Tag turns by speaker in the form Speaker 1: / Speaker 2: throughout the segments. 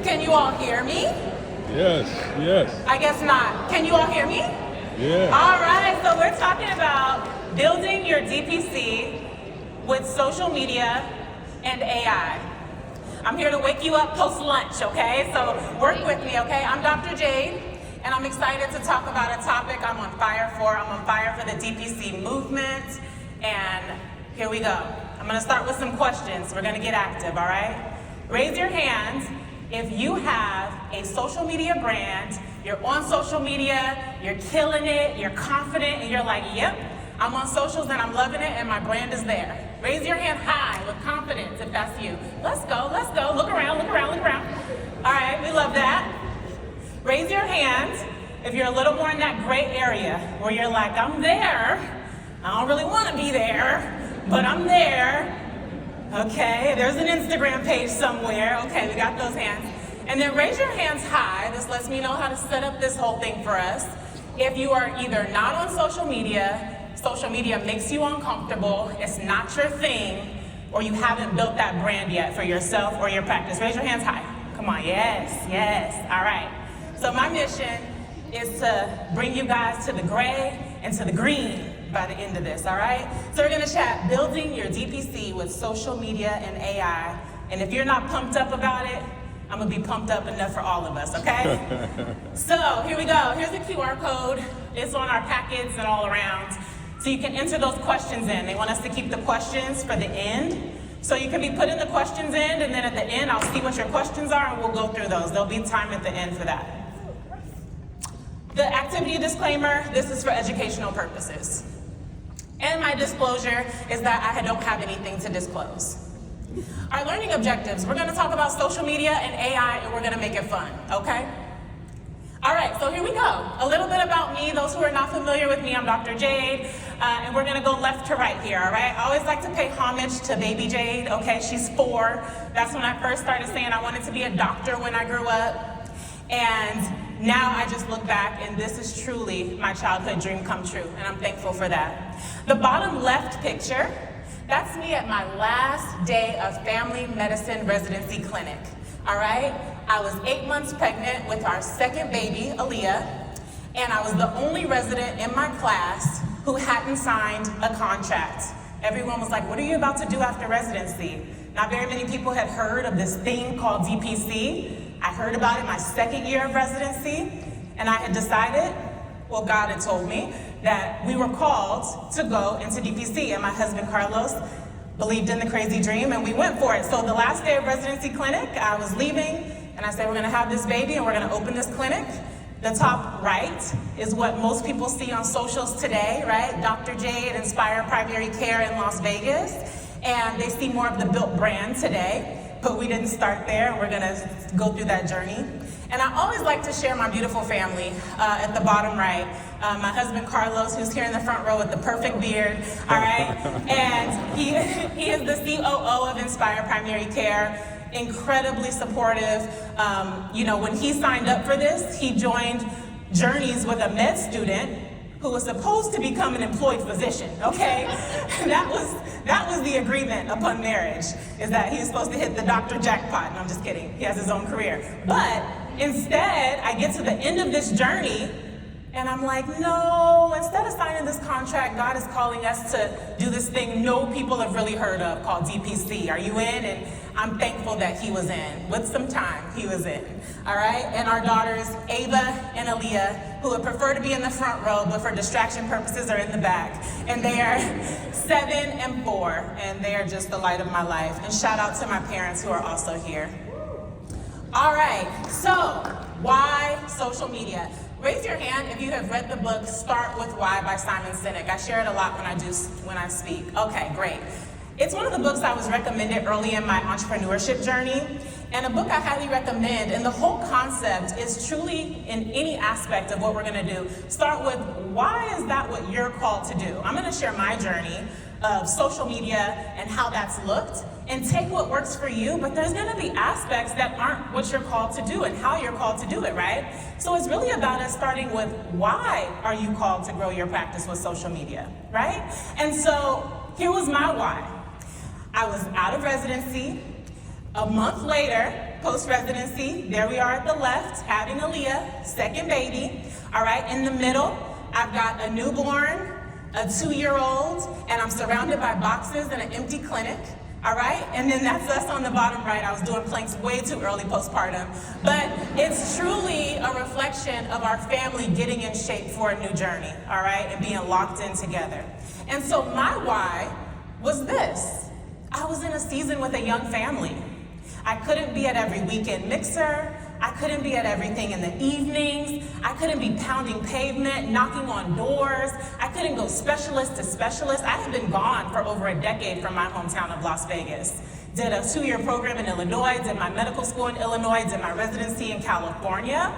Speaker 1: Can you all hear me?
Speaker 2: Yes, yes.
Speaker 1: I guess not. Can you all hear me?
Speaker 2: Yeah.
Speaker 1: All right, so we're talking about building your DPC with social media and AI. I'm here to wake you up post-lunch, okay? So work with me, okay? I'm Dr. Jade, and I'm excited to talk about a topic I'm on fire for. I'm on fire for the DPC movement, and here we go. I'm gonna start with some questions. We're gonna get active, all right? Raise your hands if you have a social media brand, you're on social media, you're killing it, you're confident, and you're like, yep, I'm on socials and I'm loving it and my brand is there. Raise your hand high with confidence if that's you. Let's go, let's go. Look around, look around, look around. All right, we love that. Raise your hand if you're a little more in that gray area where you're like, I'm there. I don't really want to be there, but I'm there. Okay, there's an Instagram page somewhere. Okay, we got those hands. And then raise your hands high. This lets me know how to set up this whole thing for us. If you are either not on social media makes you uncomfortable, it's not your thing, or you haven't built that brand yet for yourself or your practice. Raise your hands high. Come on, yes, yes, all right. So my mission is to bring you guys to the gray and to the green by the end of this, all right? So we're gonna chat building your DPC with social media and AI. And if you're not pumped up about it, I'm gonna be pumped up enough for all of us, okay? So here we go. Here's the QR code. It's on our packets and all around. So you can enter those questions in. They want us to keep the questions for the end. So you can be putting the questions in, and then at the end, I'll see what your questions are, and we'll go through those. There'll be time at the end for that. The activity disclaimer, this is for educational purposes. And my disclosure is that I don't have anything to disclose. Our learning objectives, we're gonna talk about social media and AI, and we're gonna make it fun, okay? All right, so here we go. A little bit about me. Those who are not familiar with me, I'm Dr. Jade, and we're gonna go left to right here, all right? I always like to pay homage to baby Jade, okay? She's 4. That's when I first started saying I wanted to be a doctor when I grew up. And now I just look back, and this is truly my childhood dream come true, and I'm thankful for that. The bottom left picture, that's me at my last day of family medicine residency clinic, all right? I was 8 months pregnant with our second baby, Aaliyah, and I was the only resident in my class who hadn't signed a contract. Everyone was like, what are you about to do after residency? Not very many people had heard of this thing called DPC. I heard about it my second year of residency, and I had decided, well, God had told me that we were called to go into DPC, and my husband, Carlos, believed in the crazy dream, and we went for it. So the last day of residency clinic, I was leaving, and I said, we're gonna have this baby, and we're gonna open this clinic. The top right is what most people see on socials today, right? Dr. Jade, Inspire Primary Care in Las Vegas, and they see more of the built brand today. But we didn't start there, and we're gonna go through that journey. And I always like to share my beautiful family at the bottom right. My husband, Carlos, who's here in the front row with the perfect beard, all right? And he is the COO of Inspire Primary Care, incredibly supportive. You know, when he signed up for this, he joined Journeys with a med student who was supposed to become an employed physician, okay? That was the agreement upon marriage, is that he was supposed to hit the doctor jackpot. And I'm just kidding, he has his own career. But instead, I get to the end of this journey, and I'm like, no, instead of signing this contract, God is calling us to do this thing no people have really heard of called DPC. Are you in? And I'm thankful that he was in. With some time, he was in, all right? And our daughters, Ava and Aaliyah, who would prefer to be in the front row, but for distraction purposes are in the back. And they are 7 and 4, and they are just the light of my life. And shout out to my parents who are also here. All right, so why social media? Raise your hand if you have read the book Start With Why by Simon Sinek. I share it a lot when I speak. Okay, great. It's one of the books I was recommended early in my entrepreneurship journey, and a book I highly recommend. And the whole concept is truly, in any aspect of what we're gonna do, start with, why is that what you're called to do? I'm gonna share my journey of social media and how that's looked, and take what works for you, but there's gonna be aspects that aren't what you're called to do and how you're called to do it, right? So it's really about us starting with, why are you called to grow your practice with social media, right? And so here was my why. I was out of residency. A month later, post-residency, there we are at the left, having Aaliyah, second baby. All right, in the middle, I've got a newborn, a 2-year-old, and I'm surrounded by boxes and an empty clinic. All right, and then that's us on the bottom right. I was doing planks way too early postpartum. But it's truly a reflection of our family getting in shape for a new journey, all right, and being locked in together. And so my why was this. I was in a season with a young family. I couldn't be at every weekend mixer. I couldn't be at everything in the evenings. I couldn't be pounding pavement, knocking on doors. I couldn't go specialist to specialist. I had been gone for over a decade from my hometown of Las Vegas. Did a 2-year program in Illinois, did my medical school in Illinois, did my residency in California.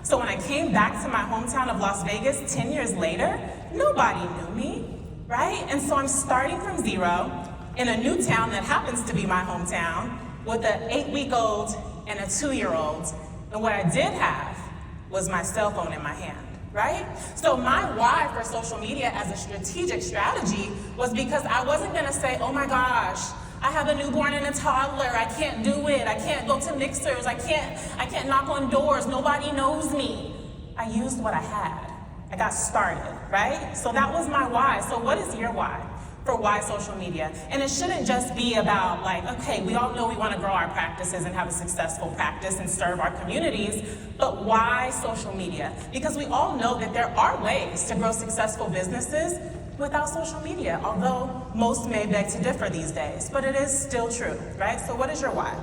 Speaker 1: So when I came back to my hometown of Las Vegas 10 years later, nobody knew me, right? And so I'm starting from zero in a new town that happens to be my hometown with an 8-week-old and a 2-year-old. And what I did have was my cell phone in my hand, right? So my why for social media as a strategic strategy was because I wasn't gonna say, oh my gosh, I have a newborn and a toddler, I can't do it, I can't go to mixers, I can't knock on doors, nobody knows me. I used what I had. I got started, right? So that was my why. So what is your why for why social media? And it shouldn't just be about like, okay, we all know we want to grow our practices and have a successful practice and serve our communities, but why social media? Because we all know that there are ways to grow successful businesses without social media, although most may beg to differ these days, but it is still true, right? So what is your why?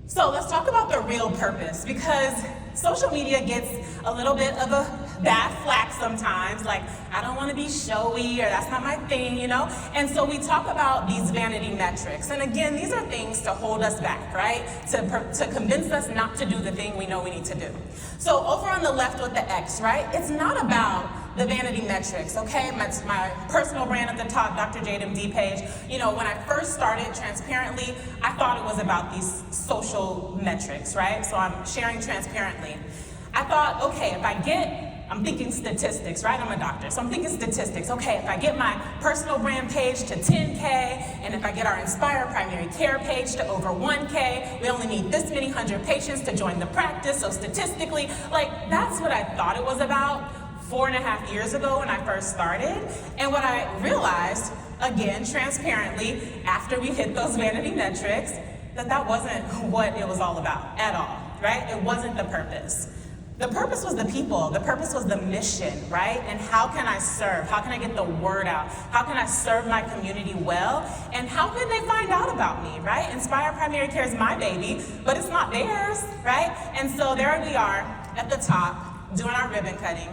Speaker 1: So let's talk about the real purpose, because social media gets a little bit of a bad flack sometimes, like I don't want to be showy or that's not my thing, you know? And so we talk about these vanity metrics. And again, these are things to hold us back, right? To convince us not to do the thing we know we need to do. So over on the left with the X, right? It's not about the vanity metrics, okay? My personal brand at the top, Dr. Jade MD page. You know, when I first started transparently, I thought it was about these social metrics, right? So I'm sharing transparently. I thought, okay, if I get, I'm thinking statistics, right? I'm a doctor, so I'm thinking statistics. Okay, if I get my personal brand page to 10K, and if I get our Inspire primary care page to over 1K, we only need this many 100 patients to join the practice, so statistically, like, that's what I thought it was about 4.5 years ago when I first started. And what I realized, again, transparently, after we hit those vanity metrics, that wasn't what it was all about at all, right? It wasn't the purpose. The purpose was the people. The purpose was the mission, right? And how can I serve? How can I get the word out? How can I serve my community well? And how can they find out about me, right? Inspire Primary Care is my baby, but it's not theirs, right? And so there we are at the top doing our ribbon cutting.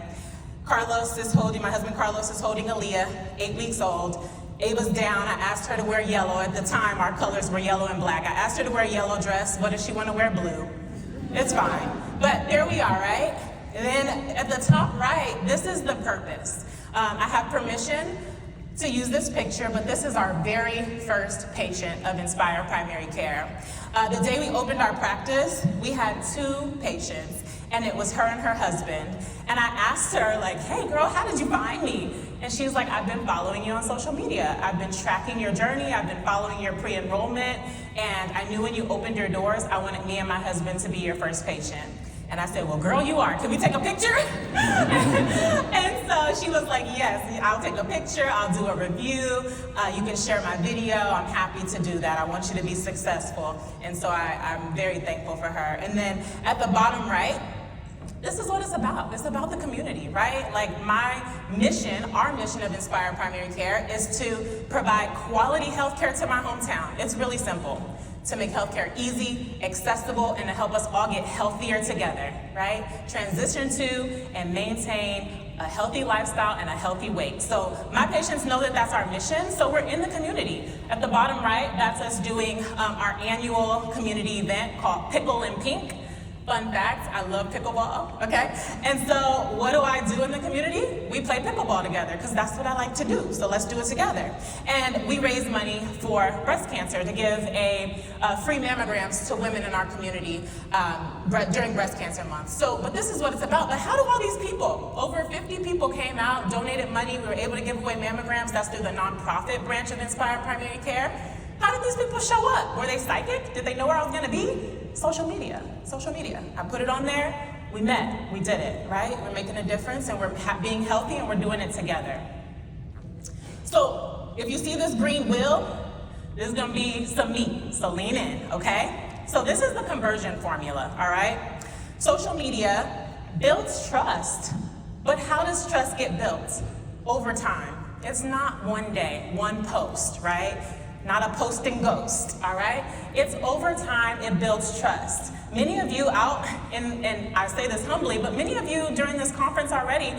Speaker 1: Carlos is holding, my husband Carlos is holding Aaliyah, 8 weeks old. Ava's down. I asked her to wear yellow. At the time, our colors were yellow and black. I asked her to wear a yellow dress. What does she want to wear? Blue. It's fine. But there we are, right? And then at the top right, this is the purpose. I have permission to use this picture, but this is our very first patient of Inspire Primary Care. The day we opened our practice, we had 2 patients, and it was her and her husband. And I asked her, like, hey girl, how did you find me? And she's like, I've been following you on social media. I've been tracking your journey. I've been following your pre-enrollment. And I knew when you opened your doors, I wanted me and my husband to be your first patient. And I said, well, girl, you are. Can we take a picture? And so she was like, yes, I'll take a picture. I'll do a review. You can share my video. I'm happy to do that. I want you to be successful. And so I'm very thankful for her. And then at the bottom right, this is what it's about. It's about the community, right? Like my mission, our mission of Inspire Primary Care is to provide quality healthcare to my hometown. It's really simple. To make healthcare easy, accessible, and to help us all get healthier together, right? Transition to and maintain a healthy lifestyle and a healthy weight. So my patients know that that's our mission, so we're in the community. At the bottom right, that's us doing our annual community event called Pickle and Pink. Fun fact, I love pickleball, okay? And so what do I do in the community? We play pickleball together because that's what I like to do, so let's do it together. And we raise money for breast cancer to give free mammograms to women in our community during Breast Cancer Month. So, but this is what it's about. But how do all these people, over 50 people came out, donated money, we were able to give away mammograms, that's through the nonprofit branch of Inspire Primary Care. How did these people show up? Were they psychic? Did they know where I was gonna be? Social media. I put it on there, we met, we did it, right? We're making a difference and we're being healthy and we're doing it together. So if you see this green wheel, this is gonna be some meat, so lean in, okay? So this is the conversion formula, all right? Social media builds trust, but how does trust get built? Over time. It's not one day, one post, right? Not a posting ghost, all right? It's over time, it builds trust. Many of you out, and I say this humbly, but many of you during this conference already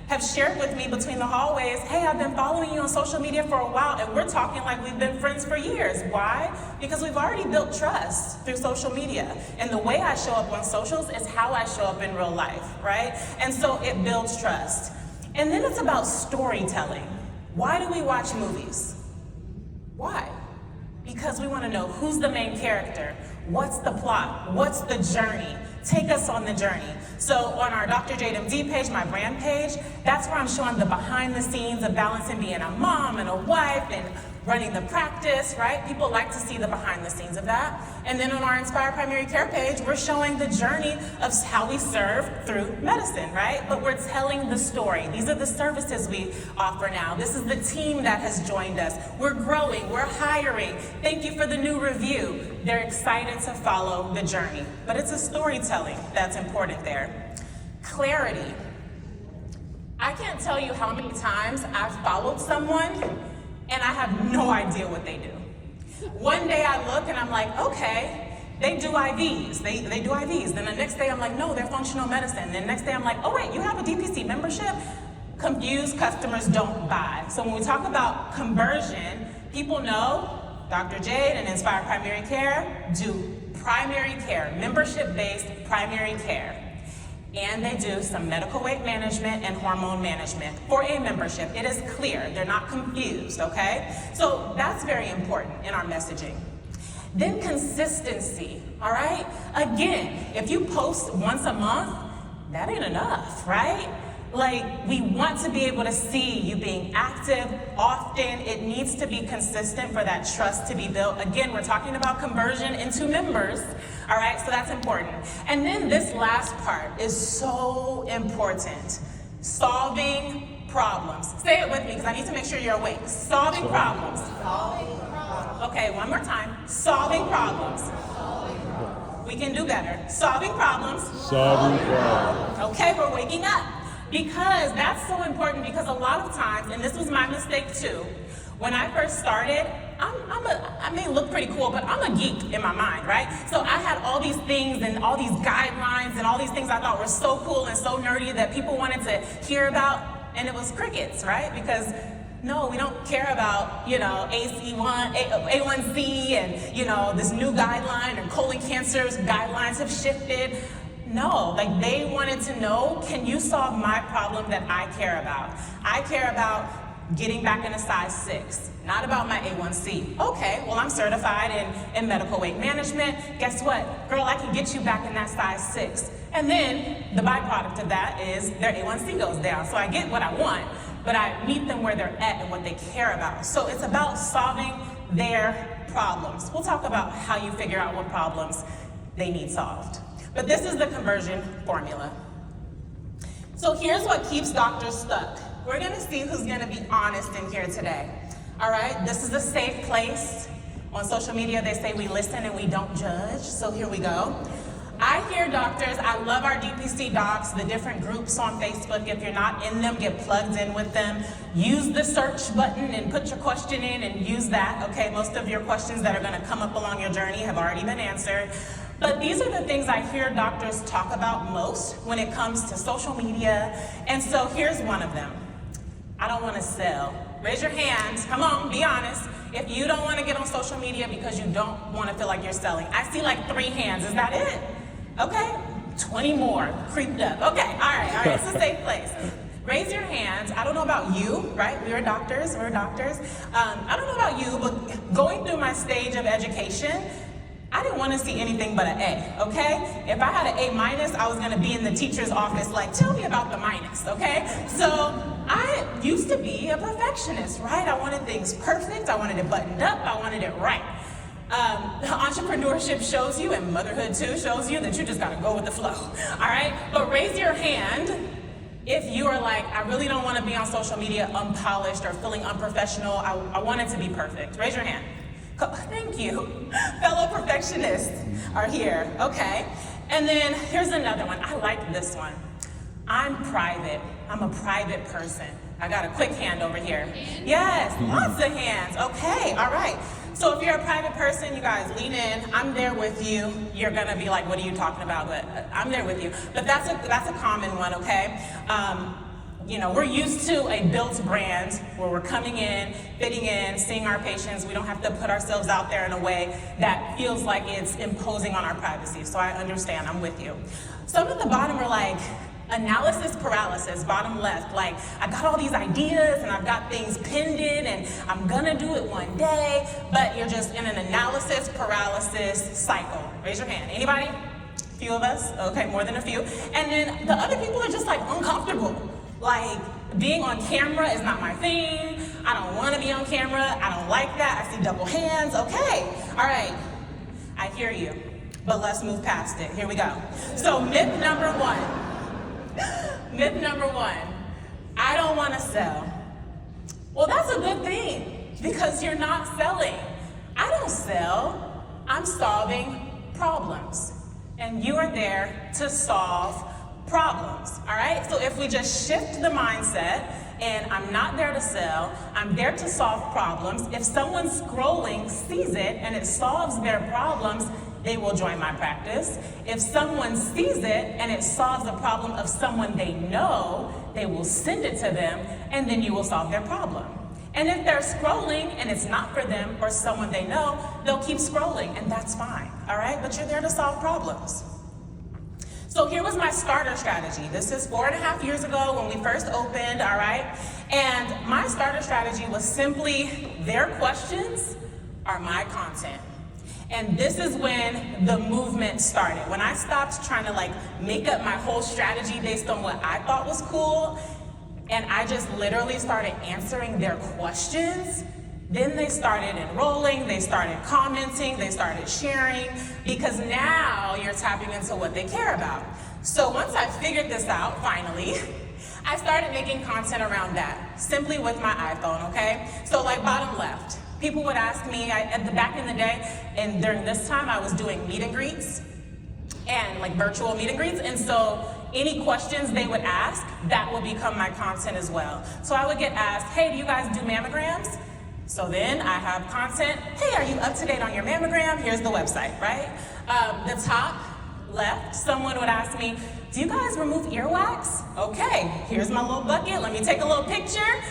Speaker 1: have shared with me between the hallways, hey, I've been following you on social media for a while, and we're talking like we've been friends for years. Why? Because we've already built trust through social media. And the way I show up on socials is how I show up in real life, right? And so it builds trust. And then it's about storytelling. Why do we watch movies? Why? Because we want to know who's the main character, what's the plot, what's the journey. Take us on the journey. So on our Dr. Jade MD page, my brand page, that's where I'm showing the behind the scenes of balancing being a mom and a wife and running the practice, right? People like to see the behind the scenes of that. And then on our Inspire Primary Care page, we're showing the journey of how we serve through medicine, right? But we're telling the story. These are the services we offer now. This is the team that has joined us. We're growing, we're hiring. Thank you for the new review. They're excited to follow the journey. But it's a storytelling that's important there. Clarity. I can't tell you how many times I've followed someone and I have no idea what they do. One day I look and I'm like, okay, they do IVs. They do IVs. Then the next day I'm like, no, they're functional medicine. Then the next day I'm like, oh wait, you have a DPC membership? Confused customers don't buy. So when we talk about conversion, people know Dr. Jade and Inspire Primary Care do primary care, membership-based primary care. And they do some medical weight management and hormone management for a membership. It is clear, they're not confused, okay? So that's very important in our messaging. Then consistency, all right? Again, if you post once a month, that ain't enough, right? Like, we want to be able to see you being active often. It needs to be consistent for that trust to be built. Again, we're talking about conversion into members, all right? So that's important. And then this last part is so important. Solving problems. Say it with me, because I need to make sure you're awake. Solving problems. Okay, one more time. Solving problems. We can do better. Solving problems. Okay, we're waking up. Because that's so important, because a lot of times, and this was my mistake too, when I first started, I may look pretty cool, but I'm a geek in my mind, right? So I had all these things and all these guidelines and all these things I thought were so cool and so nerdy that people wanted to hear about, and it was crickets, right? Because no, we don't care about, AC1, A1C and, this new guideline, and colon cancer's guidelines have shifted. No, like they wanted to know, can you solve my problem that I care about? I care about getting back in a size 6, not about my A1C. Okay, well I'm certified in medical weight management. Guess what? Girl, I can get you back in that size 6. And then the byproduct of that is their A1C goes down. So I get what I want, but I meet them where they're at and what they care about. So it's about solving their problems. We'll talk about how you figure out what problems they need solved. But this is the conversion formula. So here's what keeps doctors stuck. We're gonna see who's gonna be honest in here today. All right, this is a safe place. On social media, they say we listen and we don't judge, so here we go. I hear doctors, I love our DPC docs, the different groups on Facebook. If you're not in them, get plugged in with them. Use the search button and put your question in and use that, okay? Most of your questions that are gonna come up along your journey have already been answered. But these are the things I hear doctors talk about most when it comes to social media. And so here's one of them. I don't want to sell. Raise your hand. Come on, be honest. If you don't want to get on social media because you don't want to feel like you're selling. I see like 3 hands. Is that it? Okay. 20 more creeped up. Okay. All right. It's a safe place. Raise your hands. I don't know about you, right? We're doctors. I don't know about you, but going through my stage of education, I didn't want to see anything but an A, okay? If I had an A minus, I was gonna be in the teacher's office like, tell me about the minus, okay? So I used to be a perfectionist, right? I wanted things perfect, I wanted it buttoned up, I wanted it right. Entrepreneurship shows you, and motherhood too shows you, that you just gotta go with the flow, all right? But raise your hand if you are like, I really don't wanna be on social media unpolished or feeling unprofessional, I want it to be perfect. Raise your hand. Thank you. Fellow perfectionists are here, okay? And then here's another one. I like this one. I'm private. I'm a private person. I got a quick hand over here. Yes, lots of hands. Okay, all right. So if you're a private person, you guys lean in. I'm there with you. You're gonna be like, what are you talking about? But I'm there with you. But that's a common one, okay? You know, we're used to a built brand where we're coming in, fitting in, seeing our patients. We don't have to put ourselves out there in a way that feels like it's imposing on our privacy. So I understand, I'm with you. Some at the bottom are like, analysis paralysis, bottom left. Like, I got all these ideas and I've got things pinned in and I'm gonna do it one day, but you're just in an analysis paralysis cycle. Raise your hand. Anybody? A few of us? Okay, more than a few. And then the other people are just like uncomfortable. Like, being on camera is not my thing. I don't want to be on camera. I don't like that. I see double hands. Okay. All right. I hear you. But let's move past it. Here we go. So myth number one. Myth number one. I don't want to sell. Well, that's a good thing because you're not selling. I don't sell. I'm solving problems. And you are there to solve problems, all right? So if we just shift the mindset and I'm not there to sell, I'm there to solve problems. If someone scrolling sees it and it solves their problems, they will join my practice. If someone sees it and it solves the problem of someone they know, they will send it to them and then you will solve their problem. And if they're scrolling and it's not for them or someone they know, they'll keep scrolling and that's fine, all right? But you're there to solve problems. So here was my starter strategy. This is 4.5 years ago when we first opened, all right? And my starter strategy was simply, their questions are my content. And this is when the movement started. When I stopped trying to like make up my whole strategy based on what I thought was cool, and I just literally started answering their questions, then they started enrolling, they started commenting, they started sharing, because now you're tapping into what they care about. So once I figured this out, finally, I started making content around that, simply with my iPhone, okay? So like bottom left, people would ask me, back in the day, and during this time, I was doing meet and greets, and like virtual meet and greets, and so any questions they would ask, that would become my content as well. So I would get asked, hey, do you guys do mammograms? So then I have content, hey, are you up to date on your mammogram? Here's the website, right? The top left, someone would ask me, do you guys remove earwax? Okay, here's my little bucket, let me take a little picture.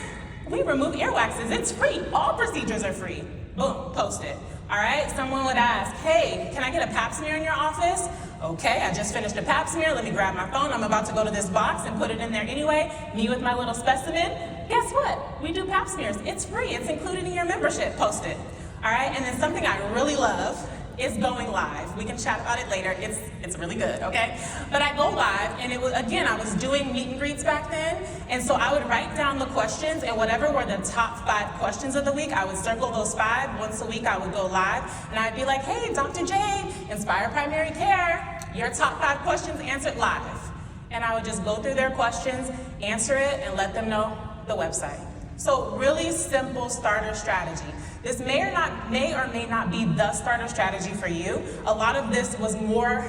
Speaker 1: We remove earwaxes, it's free. All procedures are free. Boom, post it. All right, someone would ask, hey, can I get a pap smear in your office? Okay, I just finished a pap smear, let me grab my phone. I'm about to go to this box and put it in there anyway. Me with my little specimen. Guess what? We do pap smears. It's free, it's included in your membership. Post it. All right, and then something I really love is going live. We can chat about it later. It's really good, okay? But I go live, and it was, again, I was doing meet and greets back then, and so I would write down the questions, and whatever were the top 5 questions of the week, I would circle those 5. Once a week, I would go live, and I'd be like, hey, Dr. Jade, Inspire Primary Care, your top 5 questions answered live. And I would just go through their questions, answer it, and let them know the website. So really simple starter strategy. This may or may not be the starter strategy for you. A lot of this was more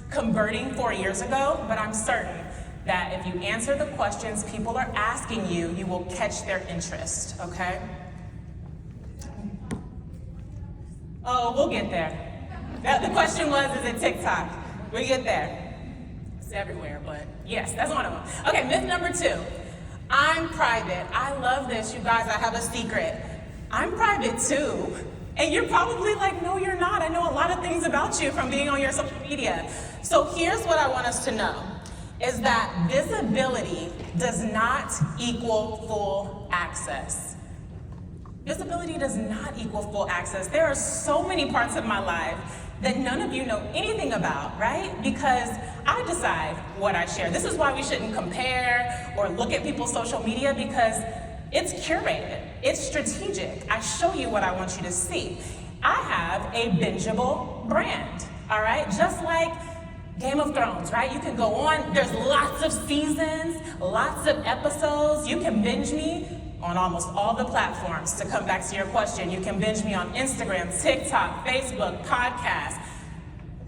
Speaker 1: converting 4 years ago, but I'm certain that if you answer the questions people are asking you, you will catch their interest, okay? Oh, we'll get there. The question was, is it TikTok? We get there. It's everywhere, but yes, that's one of them. Okay, myth number 2. I'm private. I love this, you guys. I have a secret. I'm private too. And you're probably like, no, you're not. I know a lot of things about you from being on your social media. So here's what I want us to know, is that visibility does not equal full access. Visibility does not equal full access. There are so many parts of my life that none of you know anything about, right? Because I decide what I share. This is why we shouldn't compare or look at people's social media, because it's curated, it's strategic. I show you what I want you to see. I have a bingeable brand, all right? Just like Game of Thrones, right? You can go on, there's lots of seasons, lots of episodes. You can binge me on almost all the platforms. To come back to your question, you can binge me on Instagram, TikTok, Facebook, podcast,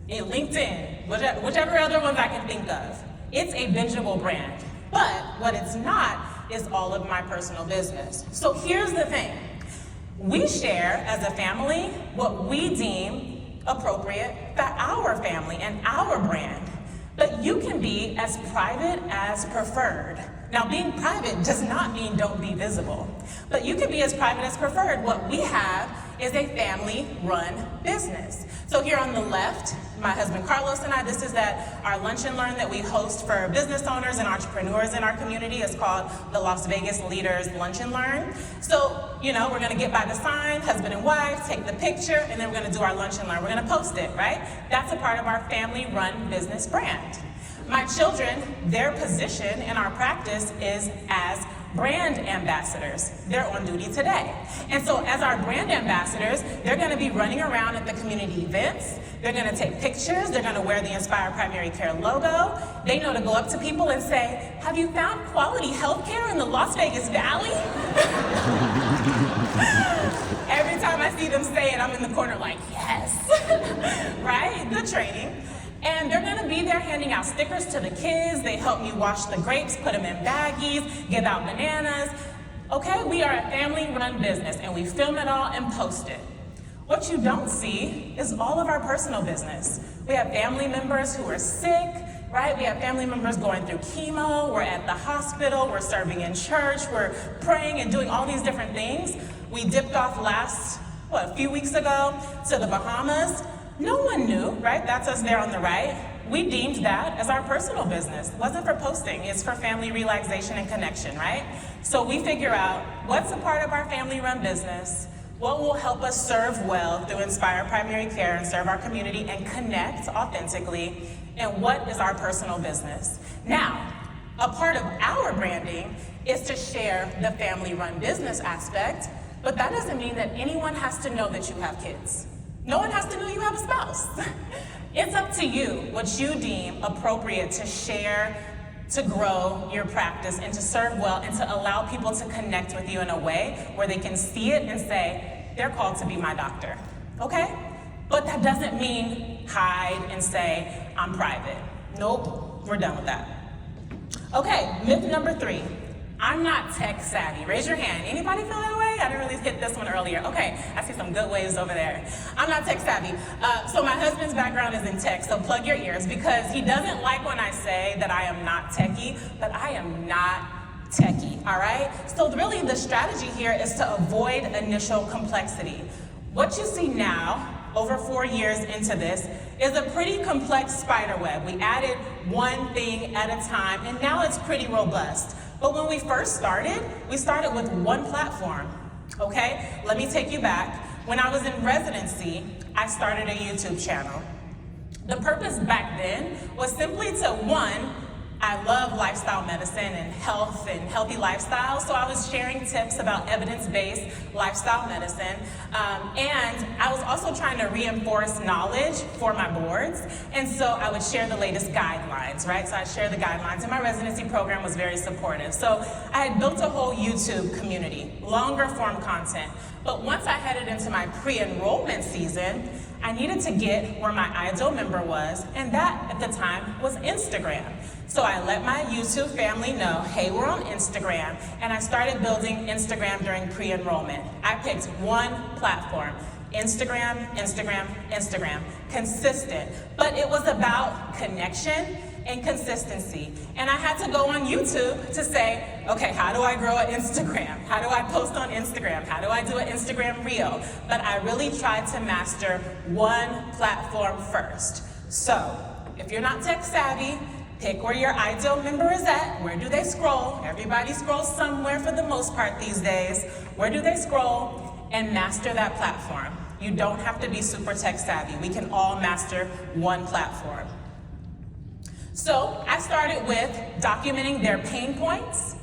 Speaker 1: LinkedIn, whichever other ones I can think of. It's a bingeable brand. But what it's not is all of my personal business. So here's the thing. We share as a family what we deem appropriate for our family and our brand. But you can be as private as preferred. Now, being private does not mean don't be visible, but you can be as private as preferred. What we have is a family-run business. So here on the left, my husband Carlos and I, this is our lunch and learn that we host for business owners and entrepreneurs in our community. It's called the Las Vegas Leaders Lunch and Learn. So, we're gonna get by the sign, husband and wife, take the picture, and then we're gonna do our lunch and learn. We're gonna post it, right? That's a part of our family-run business brand. My children, their position in our practice is as brand ambassadors. They're on duty today. And so as our brand ambassadors, they're gonna be running around at the community events. They're gonna take pictures. They're gonna wear the Inspire Primary Care logo. They know to go up to people and say, have you found quality healthcare in the Las Vegas Valley? Every time I see them say it, I'm in the corner like, yes, right? Good training. And they're gonna be there handing out stickers to the kids. They help me wash the grapes, put them in baggies, give out bananas. Okay, we are a family-run business, and we film it all and post it. What you don't see is all of our personal business. We have family members who are sick, right? We have family members going through chemo. We're at the hospital. We're serving in church. We're praying and doing all these different things. We dipped off a few weeks ago to the Bahamas. No one knew, right? That's us there on the right. We deemed that as our personal business. It wasn't for posting, it's for family relaxation and connection, right? So we figure out what's a part of our family-run business, what will help us serve well through Inspire Primary Care and serve our community and connect authentically, and what is our personal business. Now, a part of our branding is to share the family-run business aspect, but that doesn't mean that anyone has to know that you have kids. No one has to know you have a spouse. It's up to you what you deem appropriate to share, to grow your practice, and to serve well, and to allow people to connect with you in a way where they can see it and say, they're called to be my doctor, okay? But that doesn't mean hide and say, I'm private. Nope, we're done with that. Okay, myth number 3. I'm not tech savvy. Raise your hand. Anybody feel that way? I didn't really hit this one earlier. Okay, I see some good waves over there. I'm not tech savvy. So my husband's background is in tech, so plug your ears, because he doesn't like when I say that I am not techie, but I am not techie, all right? So really the strategy here is to avoid initial complexity. What you see now, over 4 years into this, is a pretty complex spider web. We added one thing at a time, and now it's pretty robust. But when we first started, we started with one platform, okay? Let me take you back. When I was in residency, I started a YouTube channel. The purpose back then was simply to, one, I love lifestyle medicine and health and healthy lifestyle, so I was sharing tips about evidence-based lifestyle medicine, and I was also trying to reinforce knowledge for my boards, and so I would share the latest guidelines, right? So I'd share the guidelines, and my residency program was very supportive. So I had built a whole YouTube community, longer form content, but once I headed into my pre-enrollment season, I needed to get where my ideal member was, and that at the time was Instagram. So I let my YouTube family know, hey, we're on Instagram, and I started building Instagram during pre-enrollment. I picked one platform, Instagram, Instagram, Instagram, consistent. But it was about connection and consistency. And I had to go on YouTube to say, okay, how do I grow an Instagram? How do I post on Instagram? How do I do an Instagram reel? But I really tried to master one platform first. So if you're not tech savvy, pick where your ideal member is at. Where do they scroll? Everybody scrolls somewhere for the most part these days. Where do they scroll? And master that platform. You don't have to be super tech savvy. We can all master one platform. So I started with documenting their pain points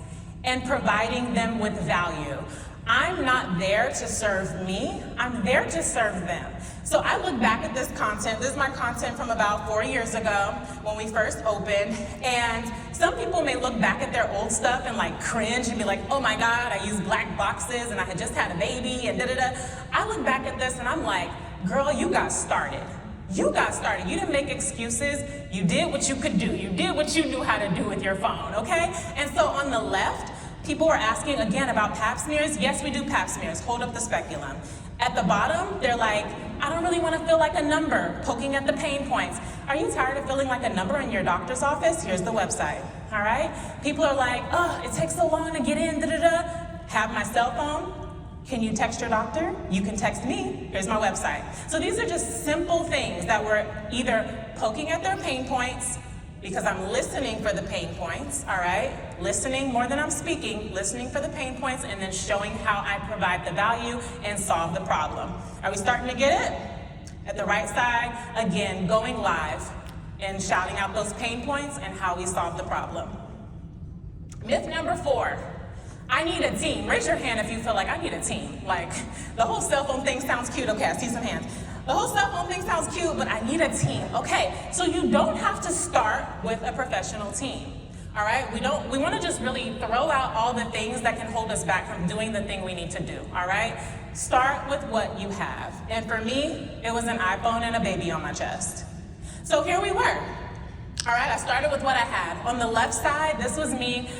Speaker 1: and providing them with value. I'm not there to serve me, I'm there to serve them. So I look back at this content. This is my content from about 4 years ago when we first opened. And some people may look back at their old stuff and like cringe and be like, oh my God, I used black boxes and I had just had a baby and da-da-da. I look back at this and I'm like, girl, you got started. You got started. You didn't make excuses. You did what you could do. You did what you knew how to do with your phone, okay? And so on the left, people were asking again about pap smears. Yes, we do pap smears. Hold up the speculum. At the bottom, they're like, I don't really want to feel like a number, poking at the pain points. Are you tired of feeling like a number in your doctor's office? Here's the website, all right? People are like, oh, it takes so long to get in, da-da-da. Have my cell phone. Can you text your doctor? You can text me. Here's my website. So these are just simple things that were either poking at their pain points, because I'm listening for the pain points, all right? Listening more than I'm speaking, listening for the pain points, and then showing how I provide the value and solve the problem. Are we starting to get it? At the right side, again, going live and shouting out those pain points and how we solve the problem. Myth number 4, I need a team. Raise your hand if you feel like I need a team. Like, the whole cell phone thing sounds cute. Okay, I see some hands. The whole cell phone thing sounds cute, but I need a team. Okay, so you don't have to start with a professional team. All right, we want to just really throw out all the things that can hold us back from doing the thing we need to do. All right, start with what you have. And for me, it was an iPhone and a baby on my chest. So here we were. All right, I started with what I had. On the left side, this was me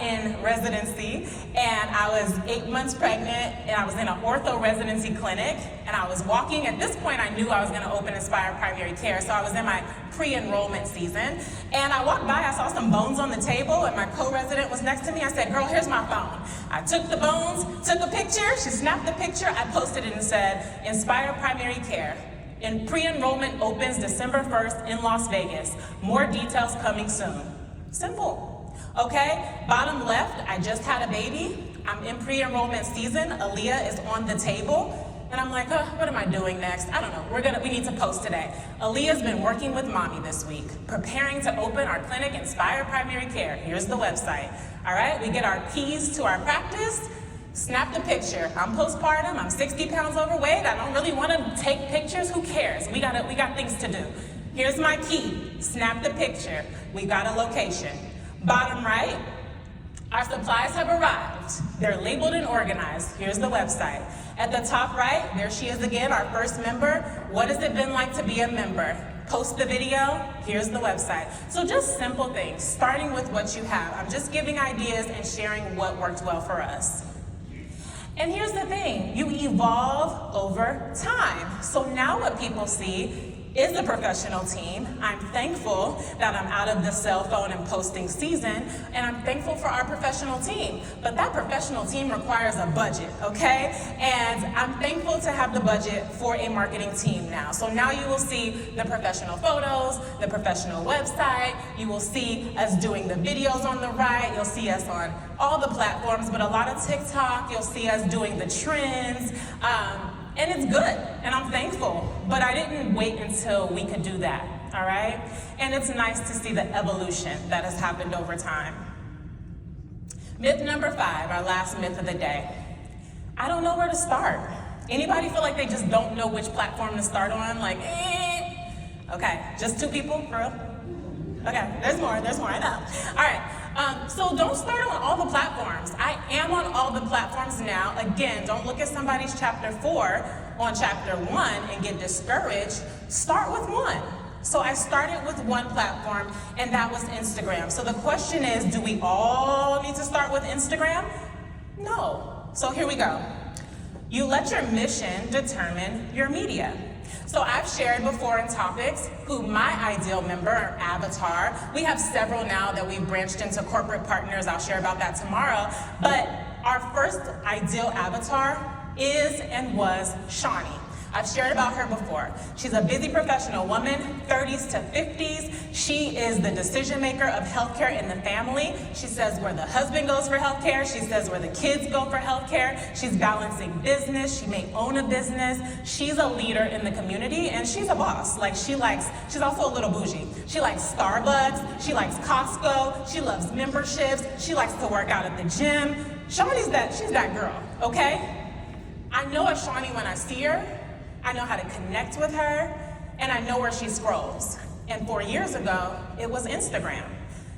Speaker 1: in residency, and I was 8 months pregnant, and I was in an ortho residency clinic, and I was walking. At this point, I knew I was gonna open Inspire Primary Care, so I was in my pre-enrollment season, and I walked by, I saw some bones on the table, and my co-resident was next to me. I said, girl, here's my phone. I took the bones, took a picture, she snapped the picture, I posted it and said, Inspire Primary Care. And pre-enrollment opens December 1st in Las Vegas. More details coming soon. Simple, okay? Bottom left, I just had a baby. I'm in pre-enrollment season. Aaliyah is on the table. And I'm like, what am I doing next? I don't know, we need to post today. Aaliyah's been working with mommy this week, preparing to open our clinic, Inspire Primary Care. Here's the website, all right? We get our keys to our practice. Snap the picture. I'm postpartum, I'm 60 pounds overweight, I don't really want to take pictures, who cares? We got things to do. Here's my key, snap the picture. We got a location. Bottom right, our supplies have arrived. They're labeled and organized. Here's the website. At the top right, there she is again, our first member. What has it been like to be a member? Post the video, here's the website. So just simple things, starting with what you have. I'm just giving ideas and sharing what worked well for us. And here's the thing, you evolve over time. So now what people see is a professional team. I'm thankful that I'm out of the cell phone and posting season, and I'm thankful for our professional team. But that professional team requires a budget, okay? And I'm thankful to have the budget for a marketing team now. So now you will see the professional photos, the professional website, you will see us doing the videos on the right, you'll see us on all the platforms, but a lot of TikTok, you'll see us doing the trends, and it's good, and I'm thankful, but I didn't wait until we could do that, all right? And it's nice to see the evolution that has happened over time. Myth number 5, our last myth of the day. I don't know where to start. Anybody feel like they just don't know which platform to start on? Like, Okay, just 2 people, for real? Okay, there's more, I know. All right. So don't start on all the platforms. I am on all the platforms now. Again, don't look at somebody's chapter 4 on chapter 1 and get discouraged. Start with one. So I started with one platform, and that was Instagram. So the question is, do we all need to start with Instagram? No. So here we go. You let your mission determine your media. So I've shared before in topics who my ideal member or avatar. We have several now that we've branched into corporate partners. I'll share about that tomorrow. But our first ideal avatar is and was Shawnee. I've shared about her before. She's a busy professional woman, 30s to 50s. She is the decision maker of healthcare in the family. She says where the husband goes for healthcare. She says where the kids go for healthcare. She's balancing business. She may own a business. She's a leader in the community, and she's a boss. Like she's also a little bougie. She likes Starbucks. She likes Costco. She loves memberships. She likes to work out at the gym. She's that girl, okay? I know a Shawnee when I see her. I know how to connect with her, and I know where she scrolls. And 4 years ago, it was Instagram.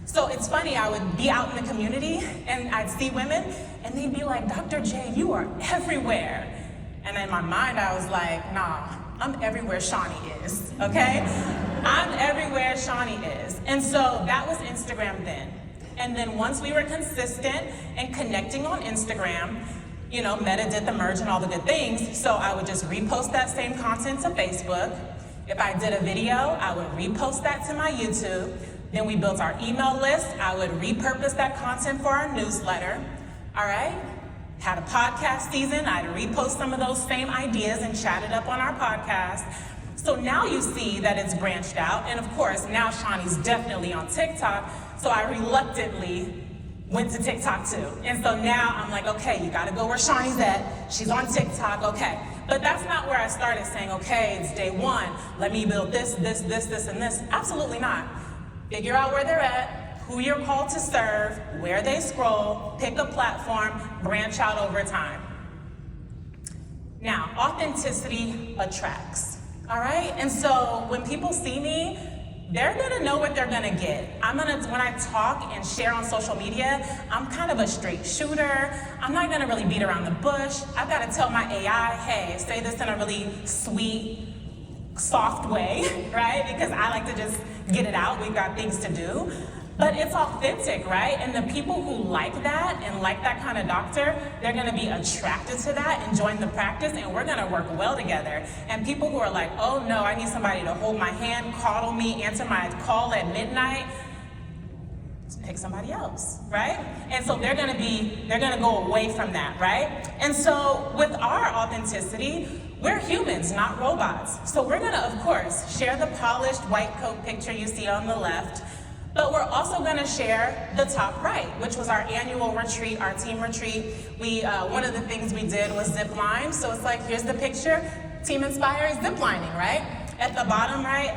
Speaker 1: So it's funny, I would be out in the community, and I'd see women, and they'd be like, Dr. Jade, you are everywhere. And in my mind, I was like, nah, I'm everywhere Shawnee is, okay? I'm everywhere Shawnee is. And so that was Instagram then. And then once we were consistent and connecting on Instagram, you know, Meta did the merge and all the good things, so I would just repost that same content to Facebook. If I did a video, I would repost that to my YouTube. Then we built our email list. I would repurpose that content for our newsletter, all right? Had a podcast season, I'd repost some of those same ideas and chat it up on our podcast. So now you see that it's branched out, and of course, now Shawnee's definitely on TikTok, so I reluctantly went to TikTok too. And so now I'm like, okay, you gotta go where Shawnee's at. She's on TikTok, okay. But that's not where I started saying, okay, it's day one. Let me build this, and this. Absolutely not. Figure out where they're at, who you're called to serve, where they scroll, pick a platform, branch out over time. Now, authenticity attracts, all right? And so when people see me, they're gonna know what they're gonna get. When I talk and share on social media, I'm kind of a straight shooter. I'm not gonna really beat around the bush. I've gotta tell my AI, hey, say this in a really sweet, soft way, right? Because I like to just get it out. We've got things to do. But it's authentic, right? And the people who like that and like that kind of doctor, they're gonna be attracted to that and join the practice, and we're gonna work well together. And people who are like, oh no, I need somebody to hold my hand, coddle me, answer my call at midnight, pick somebody else, right? And so they're gonna go away from that, right? And so with our authenticity, we're humans, not robots. So we're gonna, of course, share the polished white coat picture you see on the left, but we're also gonna share the top right, which was our annual retreat, our team retreat. One of the things we did was zip line. So it's like, here's the picture, Team Inspire is zip lining, right? At the bottom right,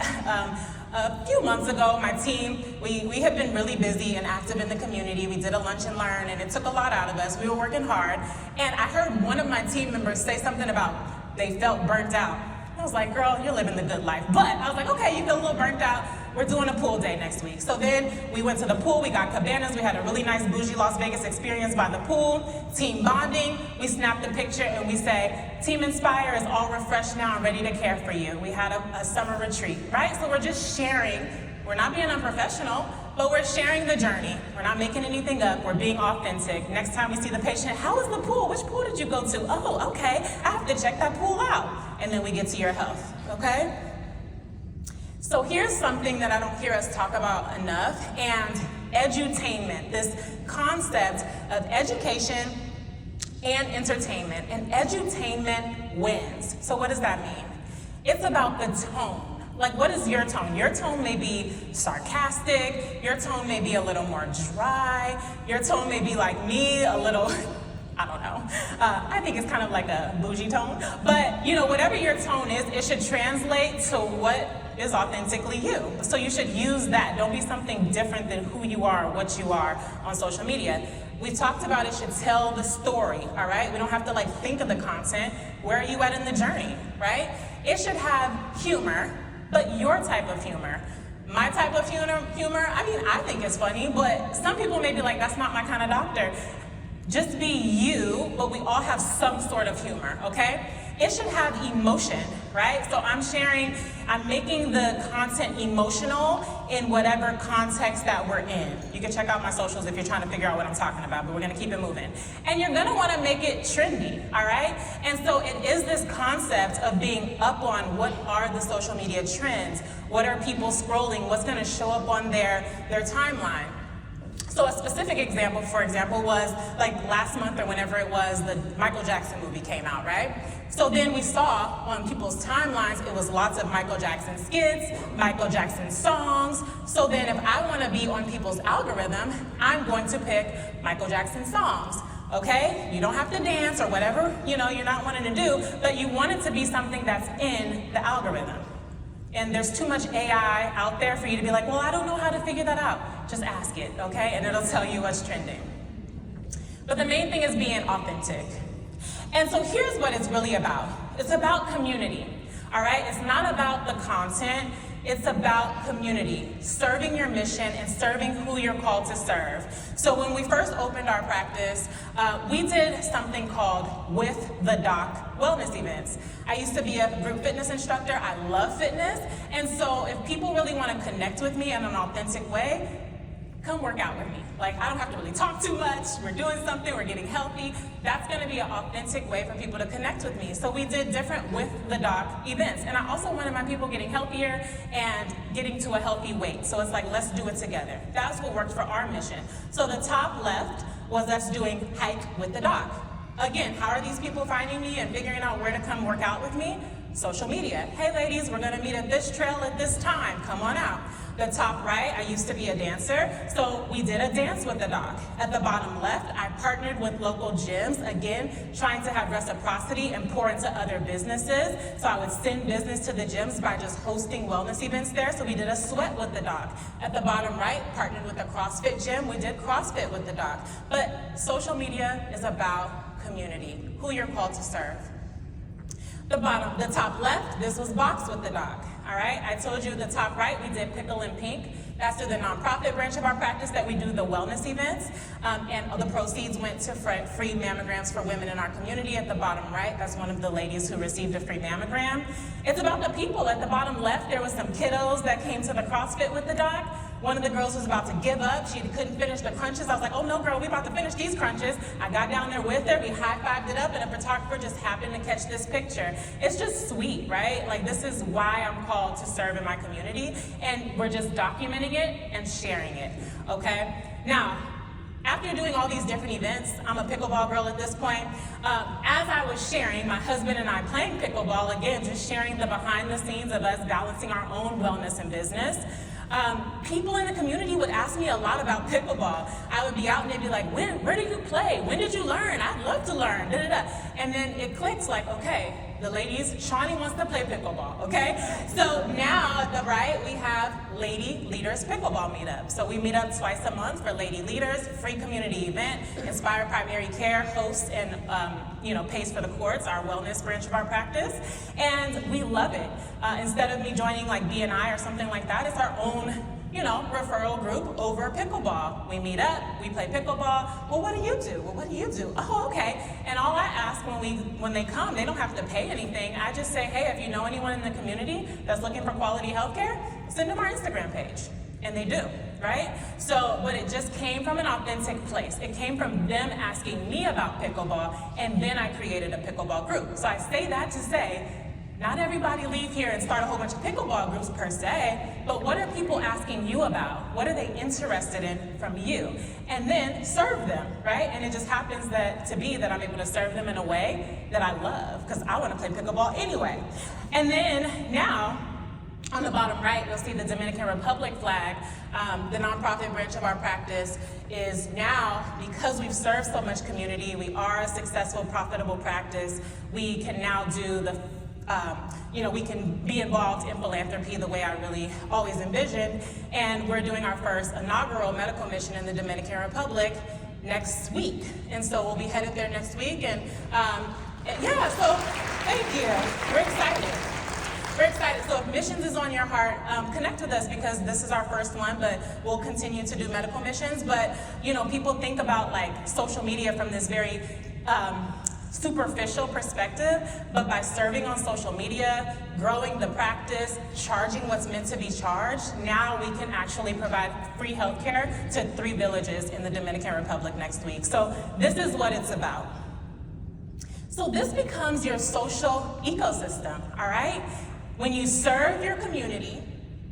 Speaker 1: a few months ago, my team, we had been really busy and active in the community. We did a lunch and learn, and it took a lot out of us. We were working hard, and I heard one of my team members say something about they felt burnt out. I was like, girl, you're living the good life. But I was like, okay, you feel a little burnt out. We're doing a pool day next week. So then we went to the pool, we got cabanas, we had a really nice bougie Las Vegas experience by the pool, team bonding, we snapped a picture and we say, Team Inspire is all refreshed now and ready to care for you. We had a summer retreat, right? So we're just sharing, we're not being unprofessional, but we're sharing the journey. We're not making anything up, we're being authentic. Next time we see the patient, how was the pool? Which pool did you go to? Oh, okay, I have to check that pool out. And then we get to your health, okay? So here's something that I don't hear us talk about enough, and edutainment, this concept of education and entertainment, and edutainment wins. So what does that mean? It's about the tone. Like, what is your tone? Your tone may be sarcastic, your tone may be a little more dry, your tone may be like me, a little, I don't know. I think it's kind of like a bougie tone, but you know, whatever your tone is, it should translate to what is authentically you. So you should use that. Don't be something different than who you are or what you are on social media. We talked about it should tell the story, all right? We don't have to like think of the content. Where are you at in the journey, right? It should have humor, but your type of humor. My type of humor, I mean, I think it's funny, but some people may be like, that's not my kind of doctor. Just be you, but we all have some sort of humor, okay? It should have emotion, right? So I'm making the content emotional in whatever context that we're in. You can check out my socials if you're trying to figure out what I'm talking about, but we're gonna keep it moving. And you're gonna wanna make it trendy, all right? And so it is this concept of being up on what are the social media trends, what are people scrolling, what's gonna show up on their timeline. So a specific example, for example, was like last month or whenever it was, the Michael Jackson movie came out, right? So then we saw on people's timelines, it was lots of Michael Jackson skits, Michael Jackson songs. So then if I want to be on people's algorithm, I'm going to pick Michael Jackson songs. Okay? You don't have to dance or whatever, you're not wanting to do, but you want it to be something that's in the algorithm. And there's too much AI out there for you to be like, well, I don't know how to figure that out. Just ask it, okay? And it'll tell you what's trending. But the main thing is being authentic. And so here's what it's really about. It's about community, all right? It's not about the content. It's about community, serving your mission and serving who you're called to serve. So when we first opened our practice, we did something called With the Doc wellness events. I used to be a group fitness instructor. I love fitness. And so if people really want to connect with me in an authentic way, come work out with me. Like, I don't have to really talk too much. We're doing something, we're getting healthy. That's gonna be an authentic way for people to connect with me. So we did different With the Doc events. And I also wanted my people getting healthier and getting to a healthy weight. So it's like, let's do it together. That's what worked for our mission. So the top left was us doing Hike with the Doc. Again, how are these people finding me and figuring out where to come work out with me? Social media. Hey ladies, we're gonna meet at this trail at this time. Come on out. The top right, I used to be a dancer, so we did a dance with the doc. At the bottom left, I partnered with local gyms, again, trying to have reciprocity and pour into other businesses. So I would send business to the gyms by just hosting wellness events there. So we did a sweat with the doc. At the bottom right, partnered with a CrossFit gym. We did CrossFit with the doc. But social media is about community, who you're called to serve. The top left, this was Box with the Doc, all right? I told you the top right, we did Pickle and Pink. That's to the nonprofit branch of our practice that we do the wellness events. And the proceeds went to free mammograms for women in our community. At the bottom right, that's one of the ladies who received a free mammogram. It's about the people. At the bottom left, there was some kiddos that came to the CrossFit with the doc. One of the girls was about to give up. She couldn't finish the crunches. I was like, oh no, girl, we about to finish these crunches. I got down there with her, we high-fived it up, and a photographer just happened to catch this picture. It's just sweet, right? Like, this is why I'm called to serve in my community, and we're just documenting it and sharing it, okay? Now, after doing all these different events, I'm a pickleball girl at this point. As I was sharing, my husband and I playing pickleball, again, just sharing the behind the scenes of us balancing our own wellness and business. People in the community would ask me a lot about pickleball. I would be out and they'd be like, where do you play? When did you learn? I'd love to learn, da, da, da. And then it clicks like, okay, the ladies, Shawnee wants to play pickleball, okay? So now at the right, we have Lady Leaders Pickleball Meetup. So we meet up twice a month for Lady Leaders, free community event. Inspire Primary Care hosts and pays for the courts, our wellness branch of our practice. And we love it. Instead of me joining like BNI or something like that, it's our own referral group over pickleball. We meet up, we play pickleball. Well, what do you do? Well, what do you do? Oh, okay. And all I ask when they come, they don't have to pay anything. I just say, hey, if you know anyone in the community that's looking for quality healthcare, send them our Instagram page. And they do, right? So, but it just came from an authentic place. It came from them asking me about pickleball, and then I created a pickleball group. So I say that to say, not everybody leave here and start a whole bunch of pickleball groups per se, but what are people asking you about? What are they interested in from you? And then serve them, right? And it just happens that I'm able to serve them in a way that I love, because I want to play pickleball anyway. And then now, on the bottom right, you'll see the Dominican Republic flag. The nonprofit branch of our practice is now, because we've served so much community, we are a successful, profitable practice, we can now do we can be involved in philanthropy the way I really always envisioned. And we're doing our first inaugural medical mission in the Dominican Republic next week. And so we'll be headed there next week. And so thank you. We're excited. We're excited. So if missions is on your heart, connect with us, because this is our first one, but we'll continue to do medical missions. But, people think about like social media from this very superficial perspective, but by serving on social media, growing the practice, charging what's meant to be charged, now we can actually provide free healthcare to 3 villages in the Dominican Republic next week. So this is what it's about. So this becomes your social ecosystem, all right? When you serve your community,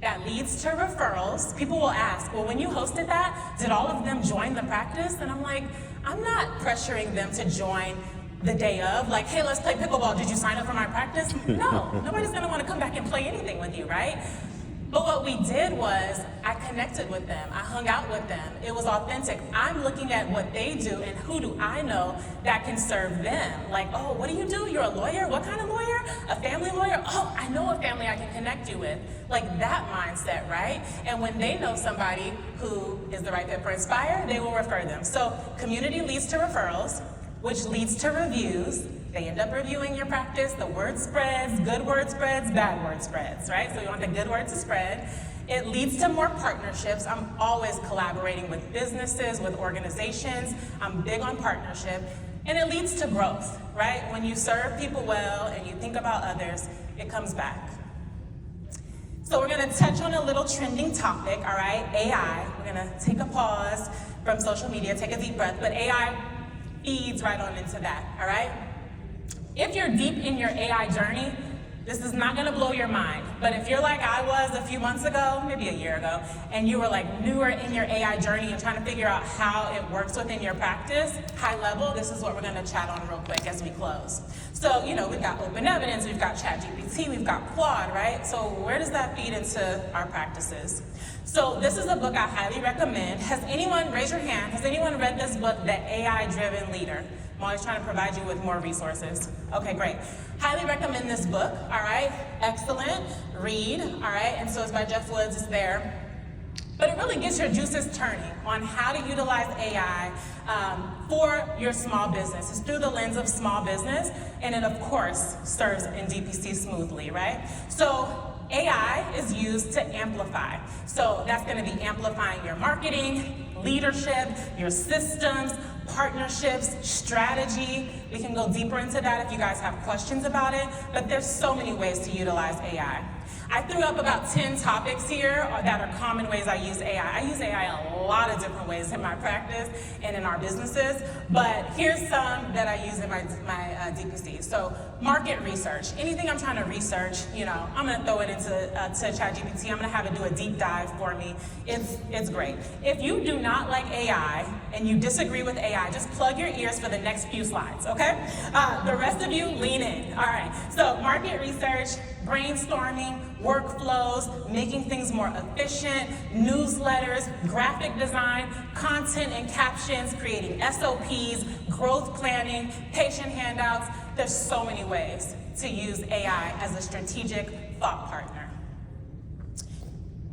Speaker 1: that leads to referrals. People will ask, well, when you hosted that, did all of them join the practice? And I'm like, I'm not pressuring them to join the day of, like, hey, let's play pickleball. Did you sign up for my practice? No, nobody's gonna wanna come back and play anything with you, right? But what we did was, I connected with them, I hung out with them, it was authentic. I'm looking at what they do and who do I know that can serve them. Like, oh, what do you do? You're a lawyer? What kind of lawyer? A family lawyer? Oh, I know a family I can connect you with. Like that mindset, right? And when they know somebody who is the right fit for Inspire, they will refer them. So community leads to referrals, which leads to reviews. They end up reviewing your practice, the word spreads, good word spreads, bad word spreads, right? So you want the good word to spread. It leads to more partnerships. I'm always collaborating with businesses, with organizations. I'm big on partnership. And it leads to growth, right? When you serve people well and you think about others, it comes back. So we're gonna touch on a little trending topic, all right? AI. We're gonna take a pause from social media, take a deep breath, but AI feeds right on into that, all right? If you're deep in your AI journey, this is not gonna blow your mind, but if you're like I was a few months ago, maybe a year ago, and you were like newer in your AI journey and trying to figure out how it works within your practice, high level, this is what we're gonna chat on real quick as we close. So, you know, we've got open evidence, we've got ChatGPT, we've got Claude, right? So where does that feed into our practices? So this is a book I highly recommend. Has anyone, raise your hand, has anyone read this book, The AI-Driven Leader? I'm always trying to provide you with more resources. Okay, great. Highly recommend this book, all right? Excellent, read, all right? And so it's by Jeff Woods, it's there. But it really gets your juices turning on how to utilize AI for your small business. It's through the lens of small business, and it of course serves in DPC smoothly, right? So AI is used to amplify. So that's gonna be amplifying your marketing, leadership, your systems, partnerships, strategy. We can go deeper into that if you guys have questions about it, but there's so many ways to utilize AI. I threw up about 10 topics here that are common ways I use AI. I use AI a lot of different ways in my practice and in our businesses, but here's some that I use in my DPC. So market research, anything I'm trying to research, you know, I'm gonna throw it into to ChatGPT. I'm gonna have it do a deep dive for me. It's great. If you do not like AI and you disagree with AI, just plug your ears for the next few slides, okay? The rest of you, lean in. All right, so market research, brainstorming, workflows, making things more efficient, newsletters, graphic design, content and captions, creating SOPs, growth planning, patient handouts. There's so many ways to use AI as a strategic thought partner.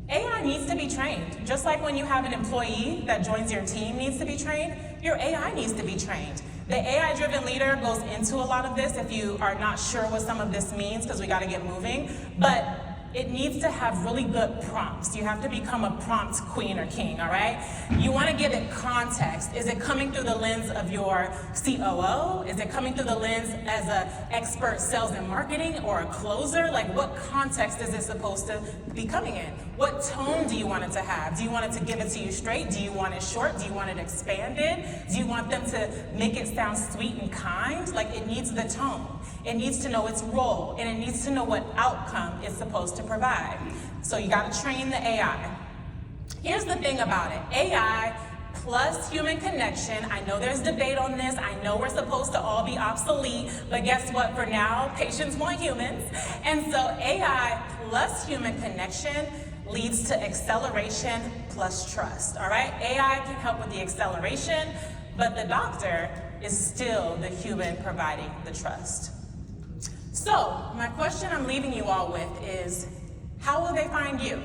Speaker 1: AI needs to be trained. Just like when you have an employee that joins your team needs to be trained, your AI needs to be trained. The AI-driven leader goes into a lot of this if you are not sure what some of this means, because we got to get moving, but it needs to have really good prompts. You have to become a prompt queen or king, all right? You want to give it context. Is it coming through the lens of your COO? Is it coming through the lens as an expert sales and marketing or a closer? Like, what context is it supposed to be coming in? What tone do you want it to have? Do you want it to give it to you straight? Do you want it short? Do you want it expanded? Do you want them to make it sound sweet and kind? Like, it needs the tone. It needs to know its role, and it needs to know what outcome it's supposed to provide. So you gotta train the AI. Here's the thing about it. AI plus human connection. I know there's debate on this. I know we're supposed to all be obsolete, but guess what? For now, patients want humans. And so AI plus human connection leads to acceleration plus trust, all right? AI can help with the acceleration, but the doctor is still the human providing the trust. So, my question I'm leaving you all with is, how will they find you?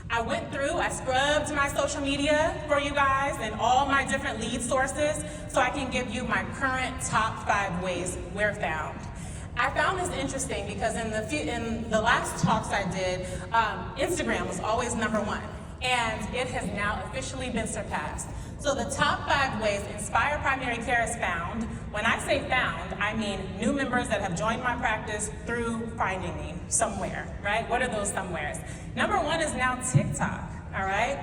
Speaker 1: I scrubbed my social media for you guys and all my different lead sources so I can give you my current top 5 ways we're found. I found this interesting because in the last talks I did, Instagram was always #1, and it has now officially been surpassed. So the top 5 ways Inspire Primary Care is found. When I say found, I mean new members that have joined my practice through finding me somewhere, right? What are those somewheres? #1 is now TikTok, all right?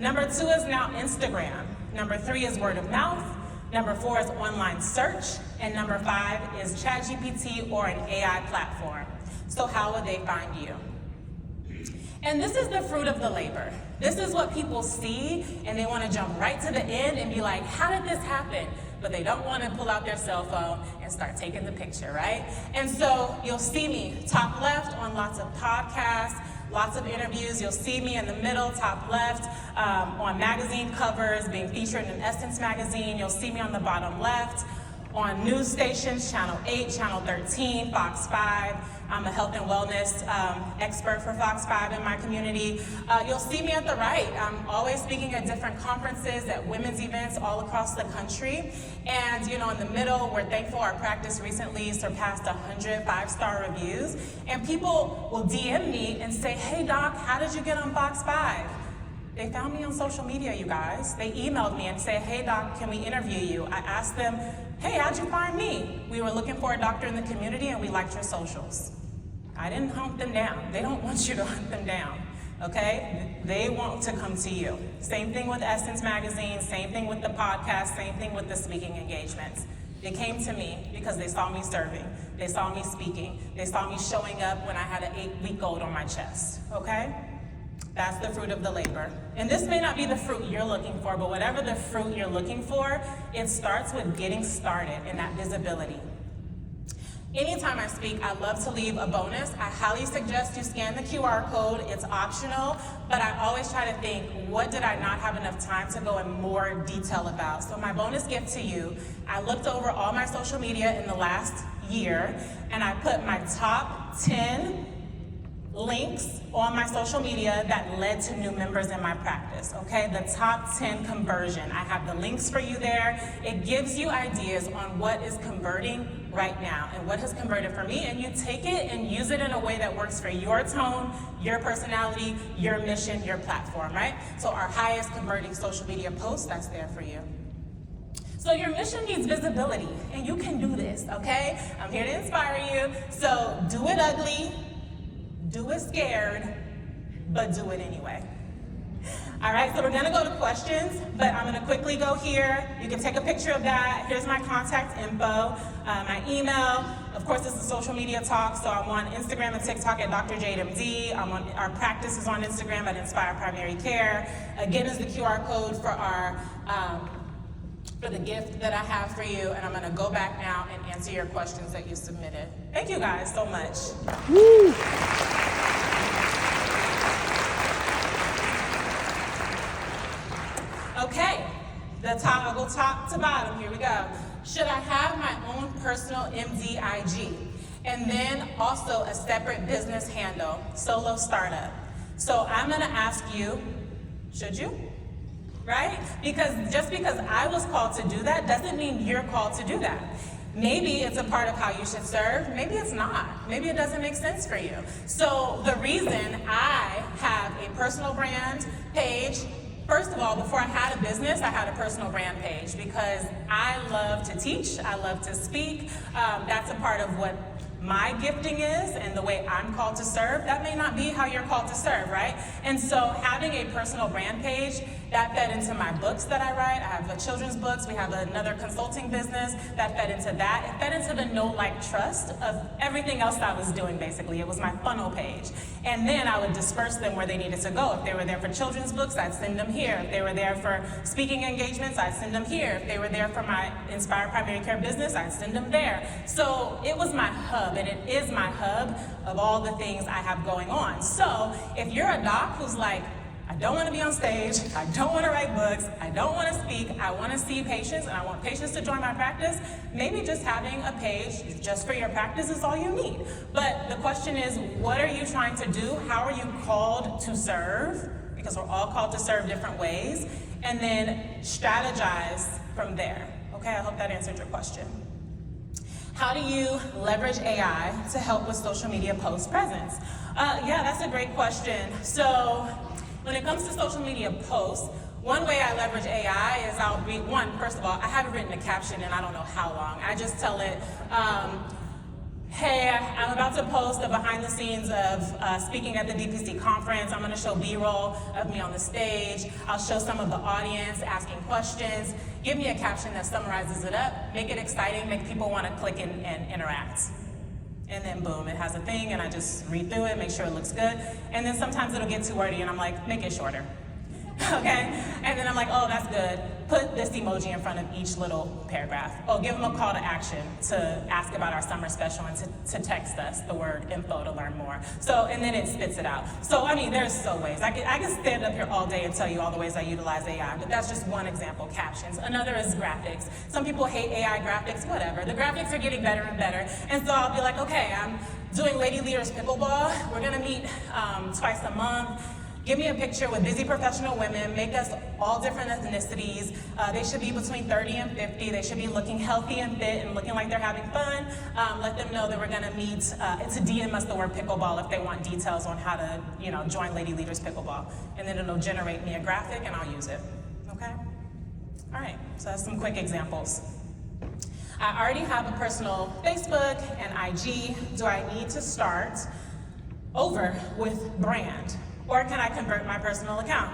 Speaker 1: #2 is now Instagram. #3 is word of mouth. #4 is online search. And #5 is ChatGPT or an AI platform. So how would they find you? And this is the fruit of the labor. This is what people see, and they want to jump right to the end and be like, how did this happen? But they don't want to pull out their cell phone and start taking the picture, right? And so you'll see me top left on lots of podcasts, lots of interviews. You'll see me in the middle, top left, on magazine covers, being featured in Essence magazine. You'll see me on the bottom left on news stations, Channel 8, Channel 13, Fox 5. I'm a health and wellness expert for Fox 5 in my community. You'll see me at the right. I'm always speaking at different conferences, at women's events all across the country. And in the middle, we're thankful our practice recently surpassed 100 5-star reviews. And people will DM me and say, hey doc, how did you get on Fox 5? They found me on social media, you guys. They emailed me and said, hey doc, can we interview you? I asked them, hey, how'd you find me? We were looking for a doctor in the community and we liked your socials. I didn't hunt them down. They don't want you to hunt them down, okay? They want to come to you. Same thing with Essence magazine, same thing with the podcast, same thing with the speaking engagements. They came to me because they saw me serving. They saw me speaking. They saw me showing up when I had an 8-week-old on my chest, okay? That's the fruit of the labor. And this may not be the fruit you're looking for, but whatever the fruit you're looking for, it starts with getting started in that visibility. Anytime I speak, I love to leave a bonus. I highly suggest you scan the QR code. It's optional, but I always try to think, what did I not have enough time to go in more detail about? So my bonus gift to you, I looked over all my social media in the last year, and I put my top 10 links on my social media that led to new members in my practice, okay? The top 10 conversion. I have the links for you there. It gives you ideas on what is converting right now and what has converted for me, and you take it and use it in a way that works for your tone, your personality, your mission, your platform, right? So our highest converting social media post, that's there for you. So your mission needs visibility, and you can do this, okay? I'm here to inspire you, so do it ugly, do it scared, but do it anyway. All right, so we're gonna go to questions, but I'm gonna quickly go here. You can take a picture of that. Here's my contact info, my email. Of course, this is social media talk, so I'm on Instagram and TikTok at Dr. Jade MD. Our practice is on Instagram at Inspire Primary Care. Again, is the QR code for for the gift that I have for you, and I'm gonna go back now and answer your questions that you submitted. Thank you guys so much.
Speaker 2: Woo!
Speaker 1: Okay, I'll go top to bottom, here we go. Should I have my own personal MDIG? And then also a separate business handle, solo startup. So I'm gonna ask you, should you? Right? Because just because I was called to do that doesn't mean you're called to do that. Maybe it's a part of how you should serve, maybe it's not. Maybe it doesn't make sense for you. So the reason I have a personal brand page, first of all, before I had a business, I had a personal brand page because I love to teach, I love to speak. That's a part of what my gifting is and the way I'm called to serve. That may not be how you're called to serve, right? And so having a personal brand page, that fed into my books that I write. I have children's books. We have another consulting business that fed into that. It fed into the know, like, trust of everything else I was doing, basically. It was my funnel page. And then I would disperse them where they needed to go. If they were there for children's books, I'd send them here. If they were there for speaking engagements, I'd send them here. If they were there for my Inspire Primary Care business, I'd send them there. So it was my hub, and it is my hub of all the things I have going on. So if you're a doc who's like, I don't want to be on stage, I don't want to write books, I don't want to speak, I want to see patients, and I want patients to join my practice, maybe just having a page just for your practice is all you need. But the question is, what are you trying to do? How are you called to serve? Because we're all called to serve different ways. And then strategize from there. Okay, I hope that answered your question. How do you leverage AI to help with social media post presence? Yeah, that's a great question. So when it comes to social media posts, one way I leverage AI is first of all, I haven't written a caption in I don't know how long. I just tell it, hey, I'm about to post the behind the scenes of speaking at the DPC conference. I'm going to show B-roll of me on the stage. I'll show some of the audience asking questions. Give me a caption that summarizes it up. Make it exciting. Make people want to click and interact. And then boom, it has a thing, and I just read through it, make sure it looks good. And then sometimes it'll get too wordy, and I'm like, make it shorter. Okay? And then I'm like, oh, that's good. Put this emoji in front of each little paragraph. Oh, give them a call to action to ask about our summer special and to text us the word info to learn more. So, and then it spits it out. So, I mean, there's so ways. I can stand up here all day and tell you all the ways I utilize AI, but that's just one example, captions. Another is graphics. Some people hate AI graphics, whatever. The graphics are getting better and better. And so I'll be like, okay, I'm doing Lady Leaders Pickleball. We're gonna meet twice a month. Give me a picture with busy professional women, make us all different ethnicities. They should be between 30 and 50. They should be looking healthy and fit and looking like they're having fun. Let them know that we're gonna meet, to DM us the word pickleball if they want details on how to, join Lady Leaders Pickleball. And then it'll generate me a graphic and I'll use it, okay? All right, so that's some quick examples. I already have a personal Facebook and IG. Do I need to start over with brand? Or can I convert my personal account?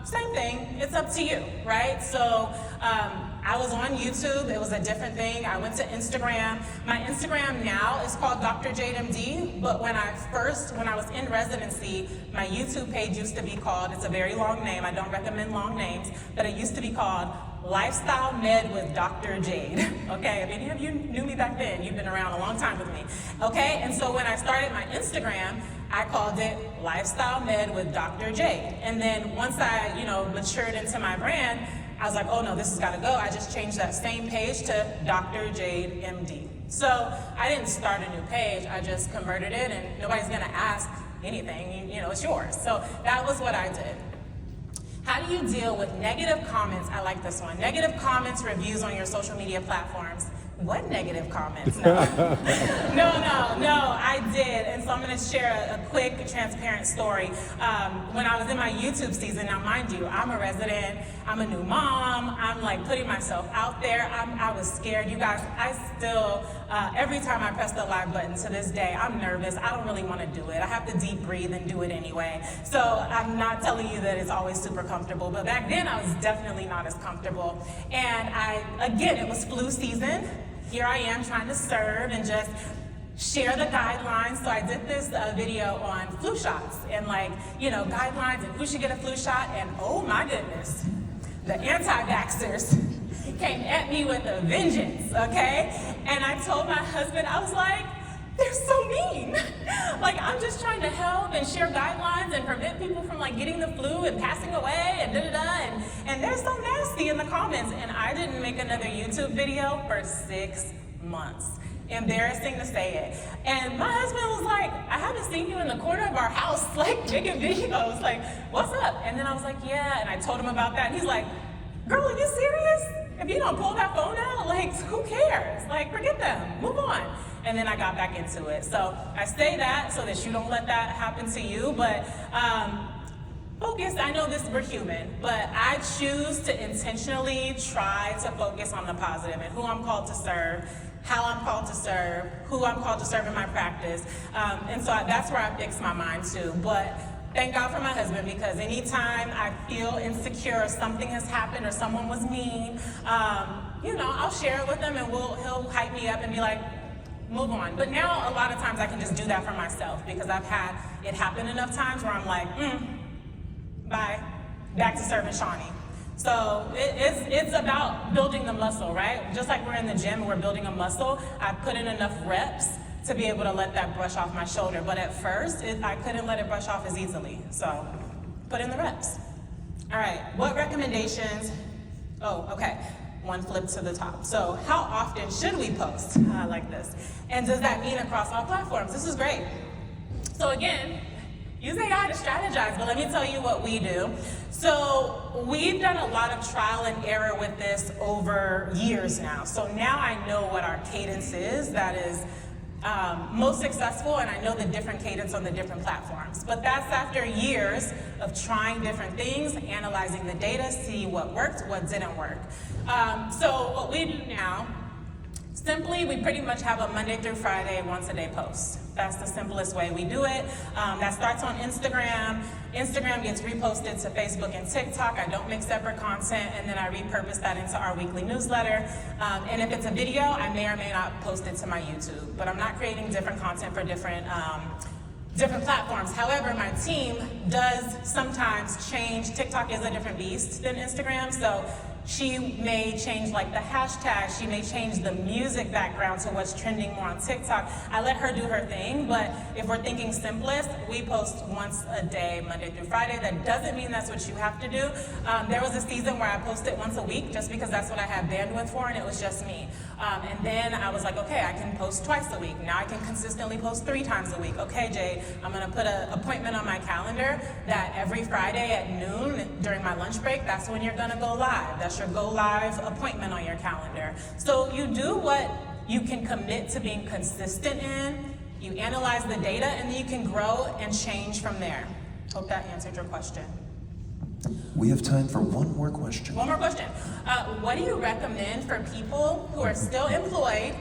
Speaker 1: Same thing, it's up to you, right? So I was on YouTube, it was a different thing. I went to Instagram. My Instagram now is called Dr. Jade MD, but when I was in residency, my YouTube page used to be called, it's a very long name, I don't recommend long names, but it used to be called Lifestyle Med with Dr. Jade. Okay, if any of you knew me back then, you've been around a long time with me. Okay, and so when I started my Instagram, I called it Lifestyle Med with Dr. Jade. And then once I, matured into my brand, I was like, oh no, this has got to go. I just changed that same page to Dr. Jade MD. So I didn't start a new page, I just converted it, and nobody's gonna ask anything, it's yours. So that was what I did. How do you deal with negative comments? I like this one. Negative comments, reviews on your social media platforms. What negative comments? No. No, I did. And so I'm going to share a quick, transparent story. When I was in my YouTube season, now mind you, I'm a resident, I'm a new mom, I'm like putting myself out there. I was scared. You guys, I still, every time I press the live button to this day, I'm nervous. I don't really want to do it. I have to deep breathe and do it anyway. So I'm not telling you that it's always super comfortable, but back then I was definitely not as comfortable. And again, it was flu season. Here I am trying to serve and just share the guidelines. So I did this video on flu shots and guidelines and who should get a flu shot. And oh my goodness, the anti-vaxxers came at me with a vengeance, okay? And I told my husband, I was like, they're so mean. I'm just trying to help and share guidelines and prevent people from getting the flu and passing away and da-da-da. And they're so nasty in the comments. And I didn't make another YouTube video for 6 months. Embarrassing to say it. And my husband was like, I haven't seen you in the corner of our house, making videos. What's up? And then I was like, yeah. And I told him about that. And he's like, girl, are you serious? If you don't pull that phone out, who cares? Forget them, move on. And then I got back into it. So I say that so that you don't let that happen to you, but focus, I know we're human, but I choose to intentionally try to focus on the positive and who I'm called to serve, how I'm called to serve, who I'm called to serve in my practice. And so that's where I fix my mind to. But thank God for my husband, because anytime I feel insecure or something has happened or someone was mean, I'll share it with him and he'll hype me up and be like, move on. But now a lot of times I can just do that for myself because I've had it happen enough times where I'm like, bye, back to serving Shawnee. So it's about building the muscle, right? Just like we're in the gym and we're building a muscle, I put in enough reps to be able to let that brush off my shoulder. But at first, I couldn't let it brush off as easily. So put in the reps. All right, what recommendations? Oh, okay. One flip to the top. So how often should we post? I like this. And does that mean across all platforms? This is great. So again, use AI to strategize, but let me tell you what we do. So we've done a lot of trial and error with this over years now. So now I know what our cadence is that is most successful, and I know the different cadence on the different platforms. But that's after years of trying different things, analyzing the data, see what worked, what didn't work. So what we do now Simply, we pretty much have a Monday through Friday, once a day post. That's the simplest way we do it. That starts on Instagram. Instagram gets reposted to Facebook and TikTok. I don't make separate content, and then I repurpose that into our weekly newsletter. And if it's a video, I may or may not post it to my YouTube. But I'm not creating different content for different platforms. However, my team does sometimes change. TikTok is a different beast than Instagram, so she may change like the hashtag, she may change the music background to what's trending more on TikTok. I let her do her thing, but if we're thinking simplest, we post once a day, Monday through Friday. That doesn't mean that's what you have to do. There was a season where I posted once a week just because that's what I had bandwidth for and it was just me. And then I was like, okay, I can post twice a week. Now I can consistently post 3 times a week. Okay, Jade, I'm gonna put an appointment on my calendar that every Friday at noon during my lunch break, that's when you're gonna go live. That's your go live appointment on your calendar. So you do what you can commit to being consistent in, you analyze the data, and then you can grow and change from there. Hope that answered your question.
Speaker 3: We have time for one more question.
Speaker 1: One more question. What do you recommend for people who are still employed?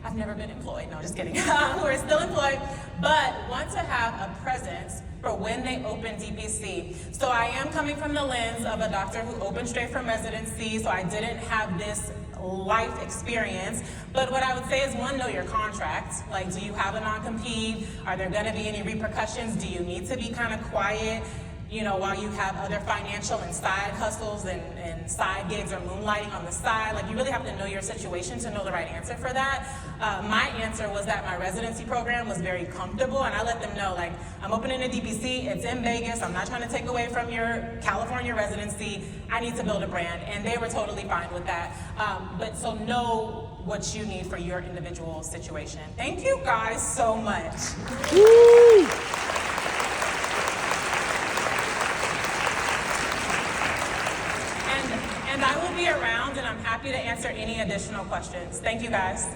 Speaker 1: I've never been employed, no, just kidding. Who are still employed, but want to have a presence for when they open DPC. So I am coming from the lens of a doctor who opened straight from residency, so I didn't have this life experience. But what I would say is, one, know your contract. Like, do you have a non-compete? Are there gonna be any repercussions? Do you need to be kind of quiet, you know, while you have other financial and side hustles and side gigs or moonlighting on the side? Like, you really have to know your situation to know the right answer for that. My answer was that my residency program was very comfortable, and I let them know, like, I'm opening a DPC, it's in Vegas, I'm not trying to take away from your California residency, I need to build a brand, and they were totally fine with that. But so know what you need for your individual situation. Thank you guys so much.
Speaker 2: Woo!
Speaker 1: And I will be around, and I'm happy to answer any additional questions. Thank you, guys.